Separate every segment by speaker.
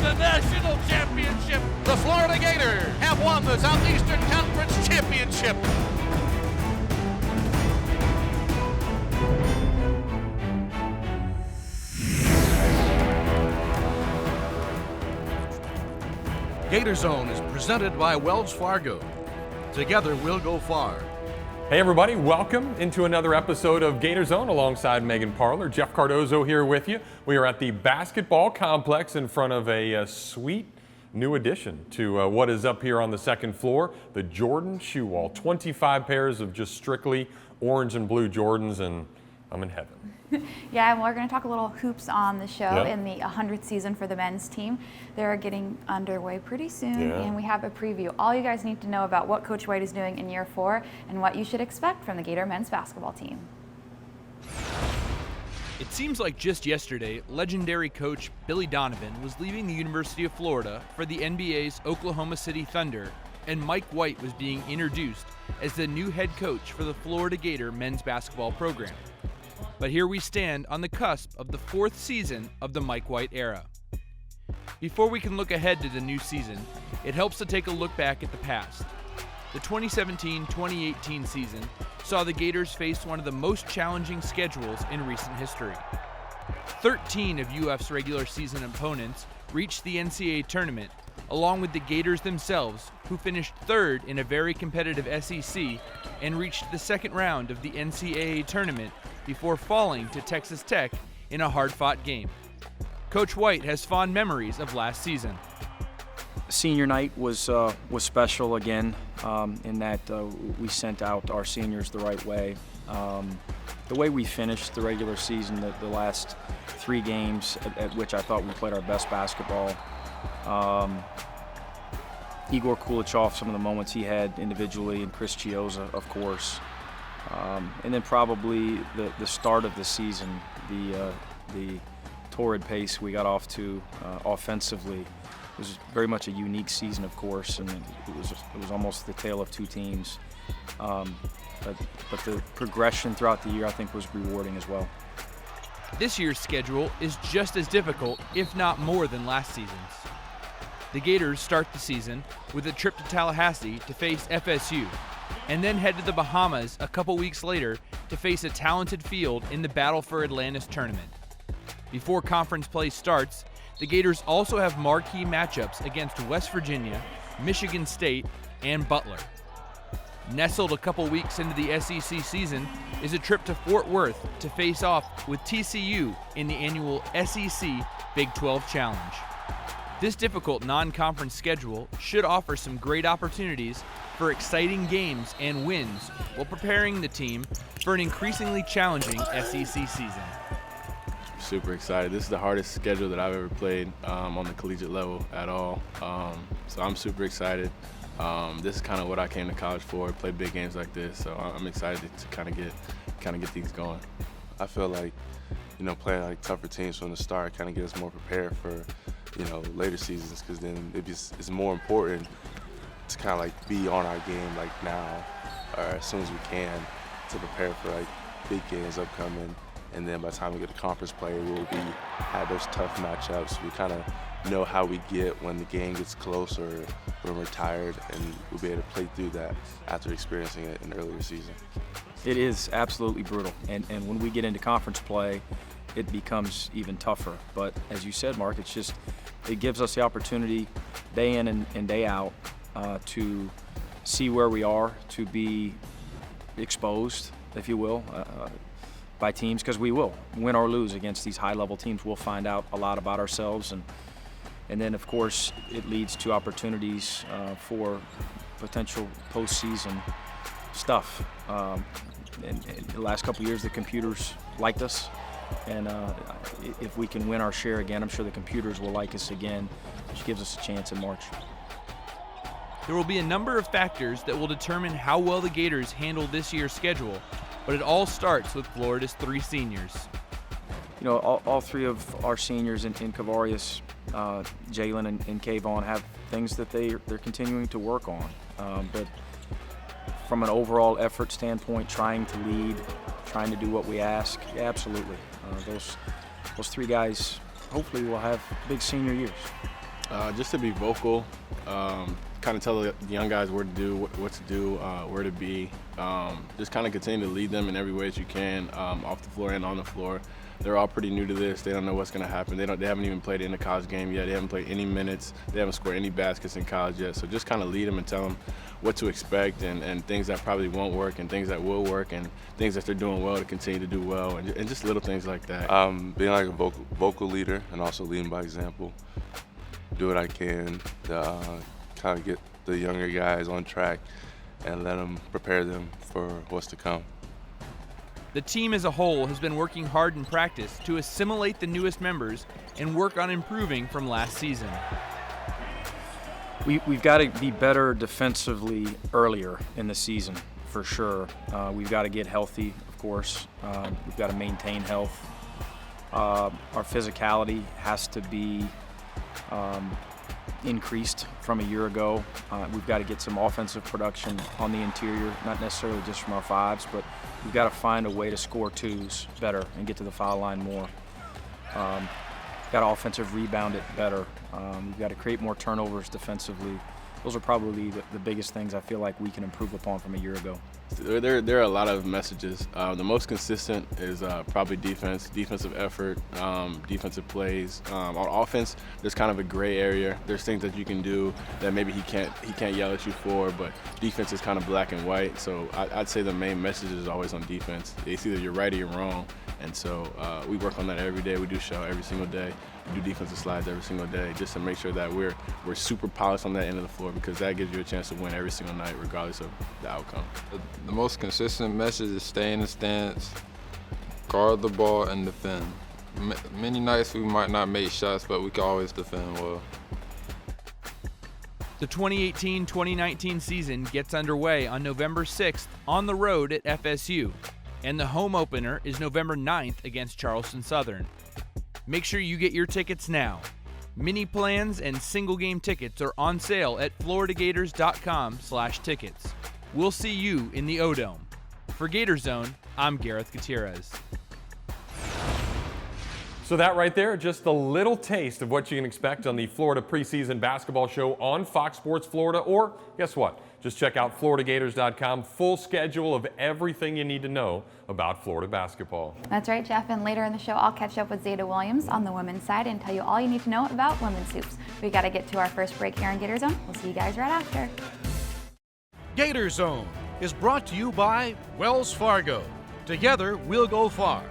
Speaker 1: the national championship.
Speaker 2: The Florida Gators have won the Southeastern Conference Championship. GatorZone is presented by Wells Fargo. Together we'll go far.
Speaker 3: Hey everybody, welcome into another episode of GatorZone alongside Megan Parler. Jeff Cardozo here with you. We are at the basketball complex in front of a sweet new addition to what is up here on the second floor, the Jordan Shoe Wall. 25 pairs of just strictly orange and blue Jordans, and I'm in heaven.
Speaker 4: Yeah, and we're going to talk a little hoops on the show
Speaker 3: Yep.
Speaker 4: in the 100th season for the men's team. They're getting underway pretty soon, and we have a preview. All you guys need to know about what Coach White is doing in year 4 and what you should expect from the Gator men's basketball team.
Speaker 1: It seems like just yesterday, legendary coach Billy Donovan was leaving the University of Florida for the NBA's Oklahoma City Thunder, and Mike White was being introduced as the new head coach for the Florida Gator men's basketball program. But here we stand on the cusp of the 4th season of the Mike White era. Before we can look ahead to the new season, it helps to take a look back at the past. The 2017-2018 season saw the Gators face one of the most challenging schedules in recent history. 13 of UF's regular season opponents reached the NCAA tournament, along with the Gators themselves, who finished 3rd in a very competitive SEC and reached the second round of the NCAA tournament before falling to Texas Tech in a hard-fought game. Coach White has fond memories of last season.
Speaker 5: Senior night was special again, in that we sent out our seniors the right way. The way we finished the regular season, the last 3 games at which I thought we played our best basketball. Igor Kulichov, some of the moments he had individually, and Chris Chioza, of course. And then probably the start of the season, the torrid pace we got off to offensively was very much a unique season, of course, and it was almost the tale of 2 teams. But the progression throughout the year, I think, was rewarding as well.
Speaker 1: This year's schedule is just as difficult, if not more, than last season's. The Gators start the season with a trip to Tallahassee to face FSU, and then head to the Bahamas a couple weeks later to face a talented field in the Battle for Atlantis tournament. Before conference play starts, the Gators also have marquee matchups against West Virginia, Michigan State, and Butler. Nestled a couple weeks into the SEC season is a trip to Fort Worth to face off with TCU in the annual SEC Big 12 Challenge. This difficult non-conference schedule should offer some great opportunities for exciting games and wins while preparing the team for an increasingly challenging SEC season.
Speaker 6: Super excited. This is the hardest schedule that I've ever played on the collegiate level at all. So I'm super excited. This is kind of what I came to college for, play big games like this. So I'm excited to kind of get things going. I feel like, playing like tougher teams from the start kind of gets us more prepared for, later seasons, because then it's more important to kind of like be on our game like now, or as soon as we can, to prepare for like big games upcoming. And then by the time we get to conference play, we'll have those tough matchups. We kind of know how we get when the game gets close or when we're tired, and we'll be able to play through that after experiencing it in the earlier season.
Speaker 5: It is absolutely brutal, and when we get into conference play, it becomes even tougher. But as you said, Mark, it gives us the opportunity day in and day out to see where we are, to be exposed, if you will, by teams, because we will win or lose against these high-level teams. We'll find out a lot about ourselves, and then of course it leads to opportunities for potential postseason stuff. And the last couple of years, the computers liked us, and if we can win our share again, I'm sure the computers will like us again, which gives us a chance in March.
Speaker 1: There will be a number of factors that will determine how well the Gators handle this year's schedule, but it all starts with Florida's 3 seniors.
Speaker 5: All 3 of our seniors in Kavarius, Jalen, and Kayvon have things that they're continuing to work on. But from an overall effort standpoint, trying to lead, trying to do what we ask, yeah, absolutely. Those 3 guys hopefully will have big senior years.
Speaker 6: Just to be vocal, kind of tell the young guys what to do, where to be. Just kind of continue to lead them in every way that you can, off the floor and on the floor. They're all pretty new to this. They don't know what's going to happen. They haven't even played in a college game yet. They haven't played any minutes. They haven't scored any baskets in college yet. So just kind of lead them and tell them what to expect and things that probably won't work and things that will work and things that they're doing well to continue to do well and just little things like that.
Speaker 7: Being like a vocal leader and also leading by example. Do what I can to kind of get the younger guys on track and let them prepare them for what's to come.
Speaker 1: The team as a whole has been working hard in practice to assimilate the newest members and work on improving from last season.
Speaker 5: We've got to be better defensively earlier in the season, for sure. We've got to get healthy, of course. We've got to maintain health. Our physicality has to be increased from a year ago. We've got to get some offensive production on the interior, not necessarily just from our fives, but we've got to find a way to score twos better and get to the foul line more. Got to offensive rebound it better. We've got to create more turnovers defensively. Those are probably the biggest things I feel like we can improve upon from a year ago.
Speaker 6: There are a lot of messages. The most consistent is probably defense, defensive effort, defensive plays. On offense, there's kind of a gray area. There's things that you can do that maybe he can't yell at you for, but defense is kind of black and white. So I'd say the main message is always on defense. It's either you're right or you're wrong. And so we work on that every day. We do show every single day. We do defensive slides every single day just to make sure that we're super polished on that end of the floor, because that gives you a chance to win every single night regardless of the outcome.
Speaker 8: The most consistent message is stay in the stance, guard the ball, and defend. Many nights we might not make shots, but we can always defend well.
Speaker 1: The 2018-2019 season gets underway on November 6th on the road at FSU, and the home opener is November 9th against Charleston Southern. Make sure you get your tickets now. Mini plans and single game tickets are on sale at floridagators.com/tickets. We'll see you in the O-Dome. For GatorZone, I'm Gareth Gutierrez.
Speaker 3: So that right there, just a little taste of what you can expect on the Florida preseason basketball show on Fox Sports Florida, or guess what? Just check out floridagators.com, full schedule of everything you need to know about Florida basketball.
Speaker 4: That's right, Jeff, and later in the show, I'll catch up with Zeta Williams on the women's side and tell you all you need to know about women's hoops. We got to get to our first break here on GatorZone. We'll see you guys right after.
Speaker 2: GatorZone is brought to you by Wells Fargo. Together, we'll go far.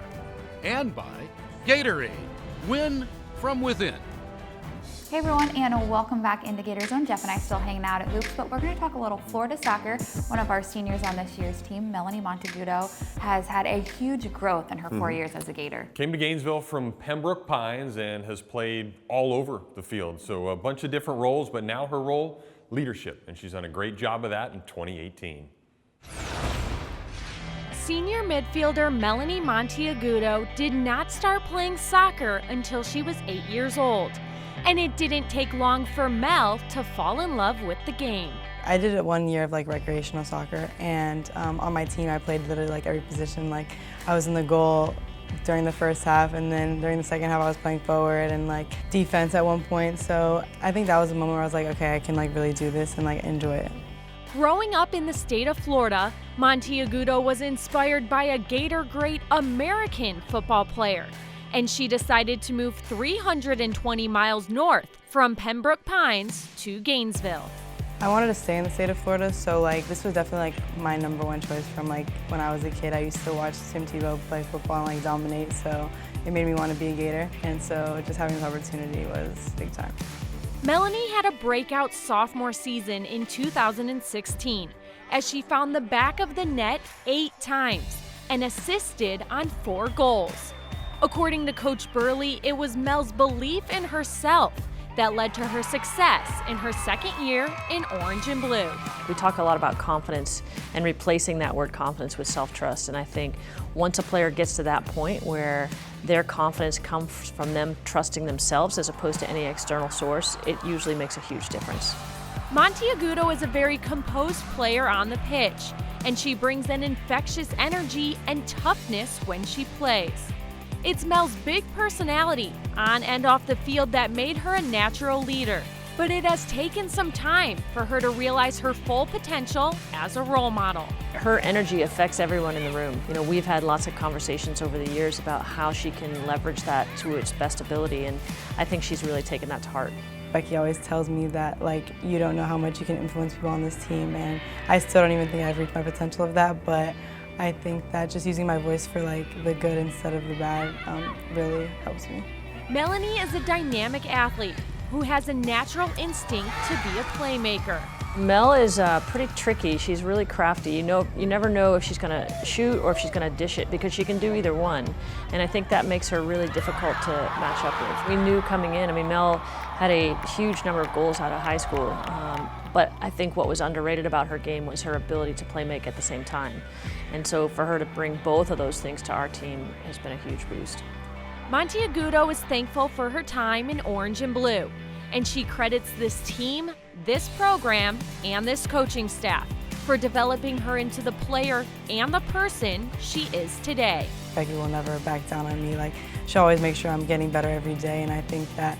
Speaker 2: And by Gatorade. Win from within.
Speaker 4: Hey everyone, and welcome back into GatorZone. Jeff and I still hanging out at Hoops, but we're going to talk a little Florida soccer. One of our seniors on this year's team, Melanie Monteagudo, has had a huge growth in her 4 years as a Gator.
Speaker 3: Came to Gainesville from Pembroke Pines and has played all over the field. So a bunch of different roles, but now her role, leadership. And she's done a great job of that in 2018.
Speaker 9: Senior midfielder Melanie Monteagudo did not start playing soccer until she was 8 years old. And it didn't take long for Mel to fall in love with the game.
Speaker 10: I did it 1 year of recreational soccer, and on my team I played literally every position. I was in the goal during the first half, and then during the second half I was playing forward and defense at one point. So I think that was the moment where I was like, okay, I can really do this and enjoy it.
Speaker 9: Growing up in the state of Florida, Monteagudo was inspired by a Gator great American football player, and she decided to move 320 miles north from Pembroke Pines to Gainesville.
Speaker 10: I wanted to stay in the state of Florida, so this was definitely my number one choice from when I was a kid. I used to watch Tim Tebow play football and dominate, so it made me want to be a Gator, and so just having this opportunity was big time.
Speaker 9: Melanie had a breakout sophomore season in 2016 as she found the back of the net 8 times and assisted on 4 goals. According to Coach Burley, it was Mel's belief in herself that led to her success in her second year in orange and blue.
Speaker 11: We talk a lot about confidence and replacing that word confidence with self-trust, and I think once a player gets to that point where their confidence comes from them trusting themselves as opposed to any external source, it usually makes a huge difference.
Speaker 9: Monteagudo is a very composed player on the pitch, and she brings an infectious energy and toughness when she plays. It's Mel's big personality, on and off the field, that made her a natural leader. But it has taken some time for her to realize her full potential as a role model.
Speaker 11: Her energy affects everyone in the room. You know, we've had lots of conversations over the years about how she can leverage that to its best ability, and I think she's really taken that to heart.
Speaker 10: Becky always tells me that, like, you don't know how much you can influence people on this team, and I still don't even think I've reached my potential of that, but I think that just using my voice for, like, the good instead of the bad really helps me.
Speaker 9: Melanie is a dynamic athlete who has a natural instinct to be a playmaker.
Speaker 11: Mel is pretty tricky. She's really crafty. You never know if she's going to shoot or if she's going to dish it, because she can do either one. And I think that makes her really difficult to match up with. We knew coming in, I mean, Mel had a huge number of goals out of high school, but I think what was underrated about her game was her ability to play make at the same time. And so for her to bring both of those things to our team has been a huge boost.
Speaker 9: Monteagudo is thankful for her time in orange and blue, and she credits this team, this program, and this coaching staff for developing her into the player and the person she is today.
Speaker 10: Becky will never back down on me. Like, she'll always make sure I'm getting better every day, and I think that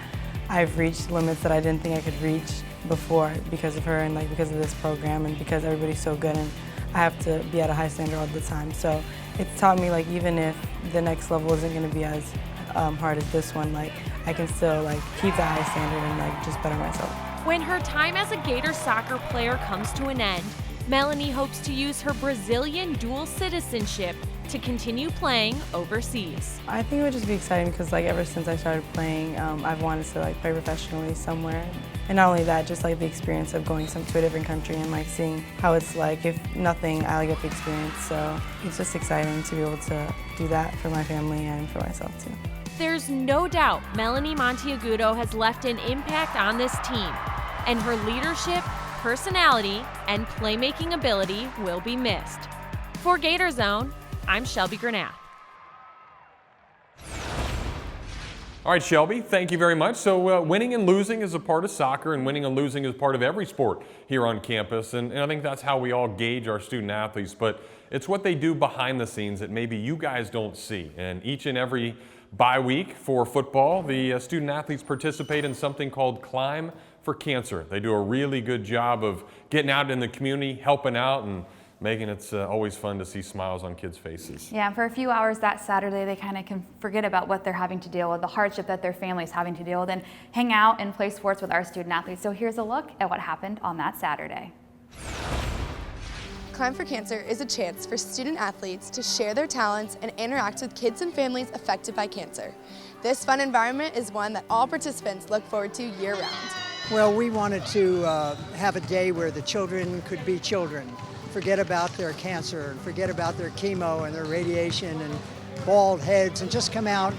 Speaker 10: I've reached limits that I didn't think I could reach before because of her and like because of this program and because everybody's so good, and I have to be at a high standard all the time. So it's taught me, like, even if the next level isn't going to be as hard as this one, like, I can still like keep that high standard and like just better myself.
Speaker 9: When her time as a Gator soccer player comes to an end, Melanie hopes to use her Brazilian dual citizenship to continue playing overseas.
Speaker 10: I think it would just be exciting because, like, ever since I started playing, I've wanted to like play professionally somewhere. And not only that, just like the experience of going to a different country and like seeing how it's like. If nothing, I get the experience. So it's just exciting to be able to do that for my family and for myself too.
Speaker 9: There's no doubt Melanie Monteagudo has left an impact on this team, and her leadership, personality, and playmaking ability will be missed. For GatorZone, I'm Shelby Granath.
Speaker 3: All right, Shelby, thank you very much. So winning and losing is a part of soccer, and winning and losing is part of every sport here on campus. And I think that's how we all gauge our student athletes. But it's what they do behind the scenes that maybe you guys don't see. And each and every bye week for football, the student athletes participate in something called Climb for Cancer. They do a really good job of getting out in the community, helping out, and Megan, it's always fun to see smiles on kids' faces.
Speaker 4: Yeah, for a few hours that Saturday, they kind of can forget about what they're having to deal with, the hardship that their family's having to deal with, and hang out and play sports with our student athletes. So here's a look at what happened on that Saturday.
Speaker 12: Climb for Cancer is a chance for student athletes to share their talents and interact with kids and families affected by cancer. This fun environment is one that all participants look forward to year-round.
Speaker 13: Well, we wanted to have a day where the children could be children, forget about their cancer, and forget about their chemo and their radiation and bald heads, and just come out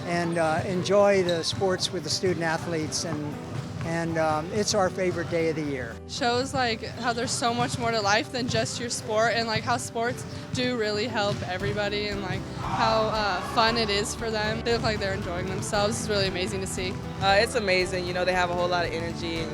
Speaker 13: and enjoy the sports with the student athletes. And it's our favorite day of the year.
Speaker 14: Shows like how there's so much more to life than just your sport, and like how sports do really help everybody, and like how fun it is for them. They look like they're enjoying themselves. It's really amazing to see.
Speaker 15: It's amazing. You know, they have a whole lot of energy, and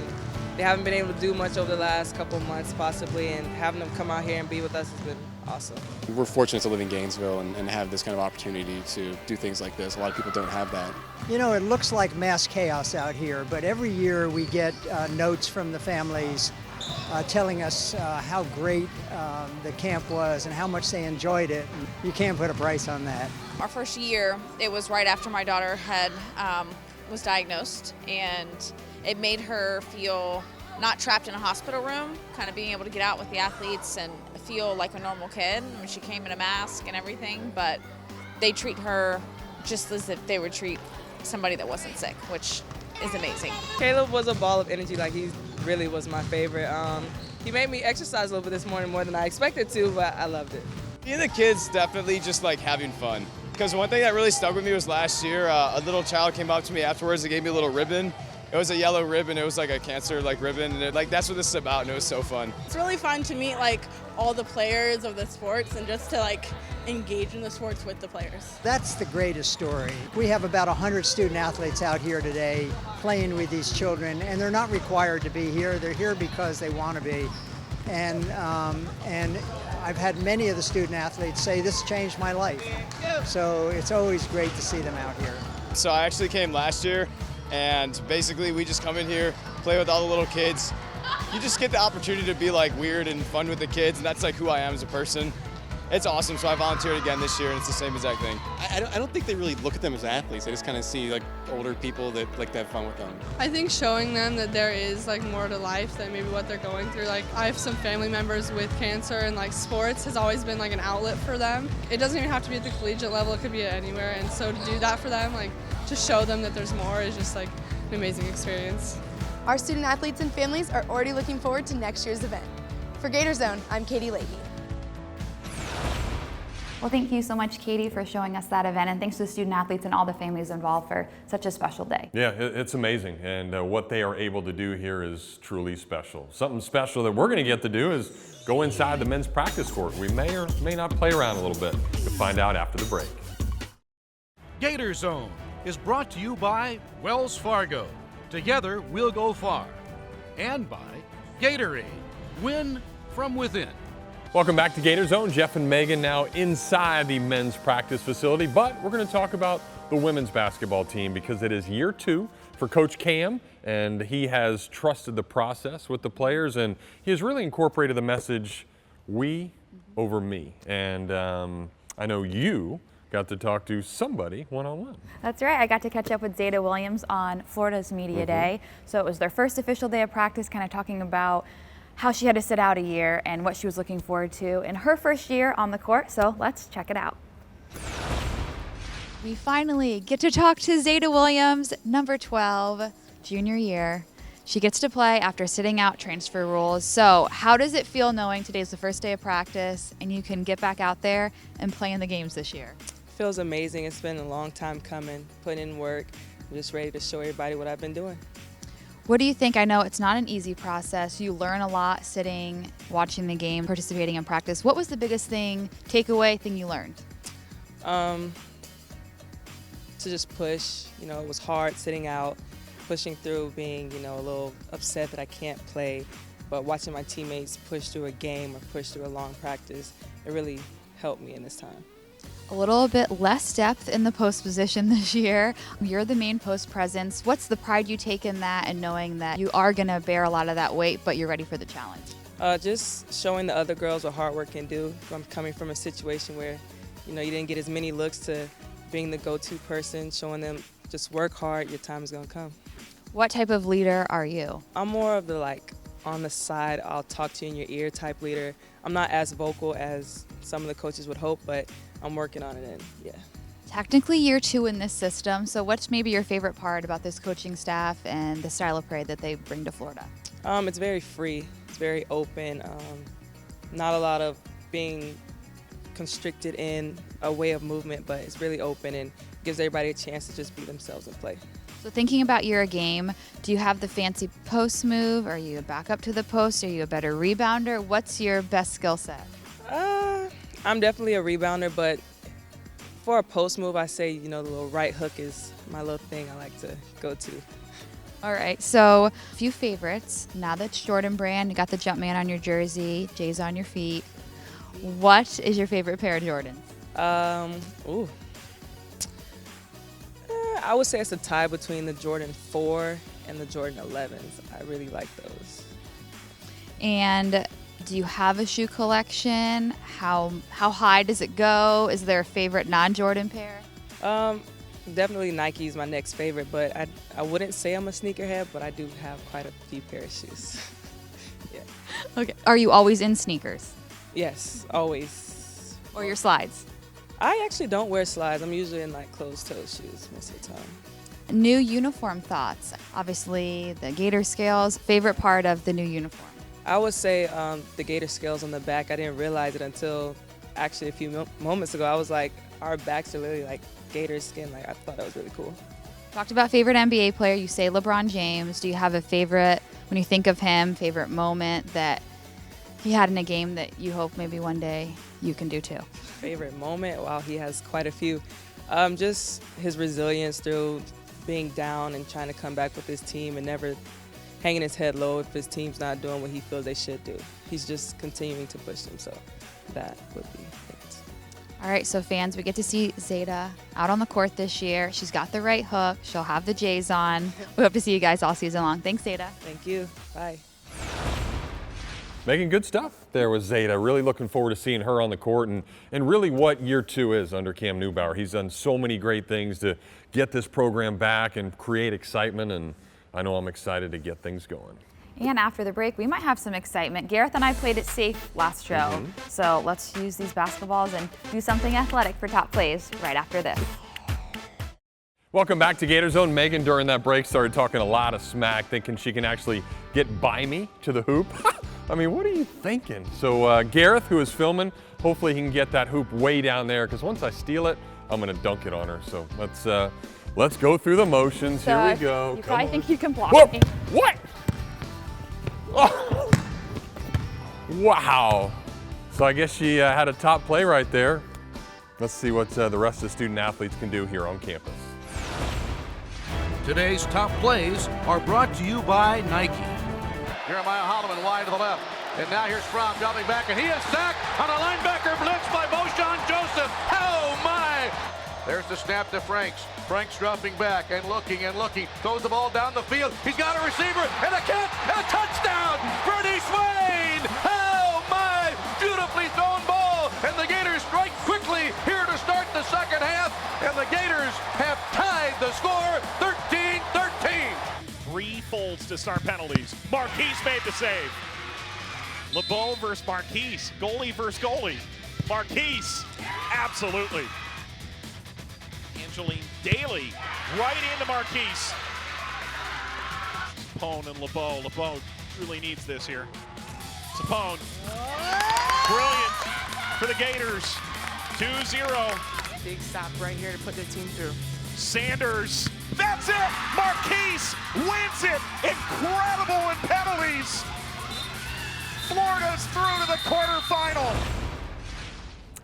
Speaker 15: they haven't been able to do much over the last couple of months possibly, and having them come out here and be with us has been awesome.
Speaker 16: We're fortunate to live in Gainesville and have this kind of opportunity to do things like this. A lot of people don't have that.
Speaker 13: You know, it looks like mass chaos out here, but every year we get notes from the families telling us how great the camp was and how much they enjoyed it. And you can't put a price on that.
Speaker 17: Our first year, it was right after my daughter was diagnosed, and it made her feel not trapped in a hospital room, kind of being able to get out with the athletes and feel like a normal kid. I mean, she came in a mask and everything, but they treat her just as if they would treat somebody that wasn't sick, which is amazing.
Speaker 15: Caleb was a ball of energy. Like, he really was my favorite. He made me exercise a little bit this morning, more than I expected to, but I loved it.
Speaker 18: Seeing the kids definitely just like having fun. Because one thing that really stuck with me was last year, a little child came up to me afterwards and gave me a little ribbon. It was a yellow ribbon. It was like a cancer ribbon, and that's what this is about, and it was so fun.
Speaker 19: It's really fun to meet like all the players of the sports and just to like engage in the sports with the players.
Speaker 13: That's the greatest story. We have about 100 student athletes out here today playing with these children, and they're not required to be here. They're here because they want to be. And I've had many of the student athletes say this changed my life. So it's always great to see them out here.
Speaker 18: So I actually came last year, and basically we just come in here, play with all the little kids. You just get the opportunity to be like weird and fun with the kids, and that's like who I am as a person. It's awesome, so I volunteered again this year, and it's the same exact thing.
Speaker 16: I don't think they really look at them as athletes. They just kind of see like older people that like to have fun with them.
Speaker 14: I think showing them that there is like more to life than maybe what they're going through. Like I have some family members with cancer, and like sports has always been like an outlet for them. It doesn't even have to be at the collegiate level, it could be anywhere, and so to do that for them, like to show them that there's more is just like an amazing experience.
Speaker 12: Our student athletes and families are already looking forward to next year's event. For GatorZone, I'm Katie Leahy.
Speaker 4: Well, thank you so much, Katie, for showing us that event, and thanks to the student athletes and all the families involved for such a special day.
Speaker 3: Yeah, it's amazing, and what they are able to do here is truly special. Something special that we're going to get to do is go inside the men's practice court. We may or may not play around a little bit. We'll find out after the break.
Speaker 2: GatorZone is brought to you by Wells Fargo. Together, we'll go far. And by Gatorade. Win from within.
Speaker 3: Welcome back to GatorZone. Jeff and Megan now inside the men's practice facility, but we're going to talk about the women's basketball team because it is year 2 for Coach Cam, and he has trusted the process with the players, and he has really incorporated the message, we over me. And I know you got to talk to somebody one-on-one.
Speaker 4: That's right. I got to catch up with Zeta Williams on Florida's Media Day. So it was their first official day of practice, kind of talking about how she had to sit out a year and what she was looking forward to in her first year on the court. So let's check it out. We finally get to talk to Zeta Williams, number 12, junior year. She gets to play after sitting out transfer rules. So how does it feel knowing today's the first day of practice and you can get back out there and play in the games this year?
Speaker 15: Feels amazing. It's been a long time coming, putting in work. I'm just ready to show everybody what I've been doing.
Speaker 4: What do you think? I know it's not an easy process. You learn a lot sitting, watching the game, participating in practice. What was the biggest takeaway thing you learned?
Speaker 15: To just push. You know, it was hard sitting out, pushing through, being, a little upset that I can't play. But watching my teammates push through a game or push through a long practice, it really helped me in this time.
Speaker 4: A little bit less depth in the post position this year. You're the main post presence. What's the pride you take in that and knowing that you are going to bear a lot of that weight, but you're ready for the challenge?
Speaker 15: Just showing the other girls what hard work can do. I'm coming from a situation where, you didn't get as many looks to being the go-to person, showing them just work hard, your time is going to come.
Speaker 4: What type of leader are you?
Speaker 15: I'm more of the on the side, I'll talk to you in your ear type leader. I'm not as vocal as some of the coaches would hope, but I'm working on it, and yeah.
Speaker 4: Technically year 2 in this system, so what's maybe your favorite part about this coaching staff and the style of play that they bring to Florida?
Speaker 15: It's very free, it's very open, not a lot of being constricted in a way of movement, but it's really open and gives everybody a chance to just be themselves and play.
Speaker 4: So thinking about your game, do you have the fancy post move? Are you a backup to the post? Are you a better rebounder? What's your best skill set?
Speaker 15: I'm definitely a rebounder, but for a post move, I say, the little right hook is my little thing I like to go to.
Speaker 4: All right, so a few favorites. Now that's Jordan Brand, you got the Jumpman on your jersey, J's on your feet. What is your favorite pair of Jordans?
Speaker 15: I would say it's a tie between the Jordan 4 and the Jordan 11s. I really like those.
Speaker 4: And do you have a shoe collection? How high does it go? Is there a favorite non-Jordan pair?
Speaker 15: Definitely Nike is my next favorite, but I wouldn't say I'm a sneakerhead, but I do have quite a few pair of shoes. Yeah.
Speaker 4: Okay. Are you always in sneakers?
Speaker 15: Yes, always.
Speaker 4: Or your slides?
Speaker 15: I actually don't wear slides. I'm usually in closed-toe shoes most of the time.
Speaker 4: New uniform thoughts. Obviously, the Gator scales. Favorite part of the new uniform?
Speaker 15: I would say the Gator scales on the back. I didn't realize it until actually a few moments ago. I was like, our backs are literally like Gator skin. I thought that was really cool.
Speaker 4: Talked about favorite NBA player. You say LeBron James. Do you have a favorite, when you think of him, favorite moment that he had in a game that you hope maybe one day you can do too?
Speaker 15: Favorite moment? Wow, he has quite a few. Just his resilience through being down and trying to come back with his team and never hanging his head low if his team's not doing what he feels they should do. He's just continuing to push them. So that would be it.
Speaker 4: All right, so fans, we get to see Zeta out on the court this year. She's got the right hook. She'll have the J's on. We hope to see you guys all season long. Thanks, Zeta.
Speaker 15: Thank you. Bye.
Speaker 3: Making good stuff there with Zeta. Really looking forward to seeing her on the court and really what year 2 is under Cam Neubauer. He's done so many great things to get this program back and create excitement, and I know I'm excited to get things going.
Speaker 4: And after the break, we might have some excitement. Gareth and I played it safe last show, so let's use these basketballs and do something athletic for top plays right after this.
Speaker 3: Welcome back to GatorZone. Megan, during that break, started talking a lot of smack, thinking she can actually get by me to the hoop. I mean, what are you thinking? So Gareth, who is filming, hopefully he can get that hoop way down there, because once I steal it, I'm going to dunk it on her. So let's go through the motions.
Speaker 4: So
Speaker 3: here we go.
Speaker 4: You probably think you can block
Speaker 3: Whoa.
Speaker 4: me.
Speaker 3: What? Oh. Wow. So I guess she had a top play right there. Let's see what the rest of the student athletes can do here on campus.
Speaker 2: Today's top plays are brought to you by Nike.
Speaker 20: Jeremiah Holloman wide to the left. And now here's Fromm dropping back, and he is sacked on a linebacker blitz by Moshawn Joseph. Oh, my! There's the snap to Franks. Franks dropping back and looking, throws the ball down the field. He's got a receiver and a catch and a touchdown! Freddie Swain! Oh, my! Beautifully thrown ball, and the Gators strike quickly here to start the second half, and the Gators have tied the score 13-13.
Speaker 21: 3 folds to start penalties. Marquise made the save. LeBeau versus Marquise. Goalie versus goalie. Marquise, absolutely. Angeline Daly right into Marquise. Sapone and LeBeau. LeBeau truly needs this here. Sapone. Brilliant for the Gators. 2-0.
Speaker 15: Big stop right here to put their team through.
Speaker 21: Sanders. That's it! Marquise wins it! Incredible in penalties! Florida's through to the quarterfinal.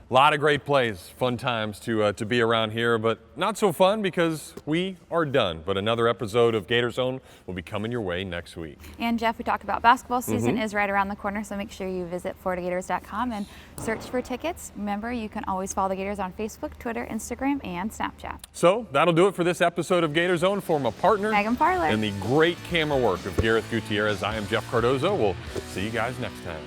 Speaker 3: A lot of great plays, fun times to be around here, but not so fun because we are done. But another episode of GatorZone will be coming your way next week.
Speaker 4: And Jeff, we talked about basketball season is right around the corner, so make sure you visit FloridaGators.com and search for tickets. Remember, you can always follow the Gators on Facebook, Twitter, Instagram, and Snapchat.
Speaker 3: So that'll do it for this episode of GatorZone. For my partner,
Speaker 4: Megan Parler,
Speaker 3: and the great camera work of Gareth Gutierrez, I am Jeff Cardozo. We'll see you guys next time.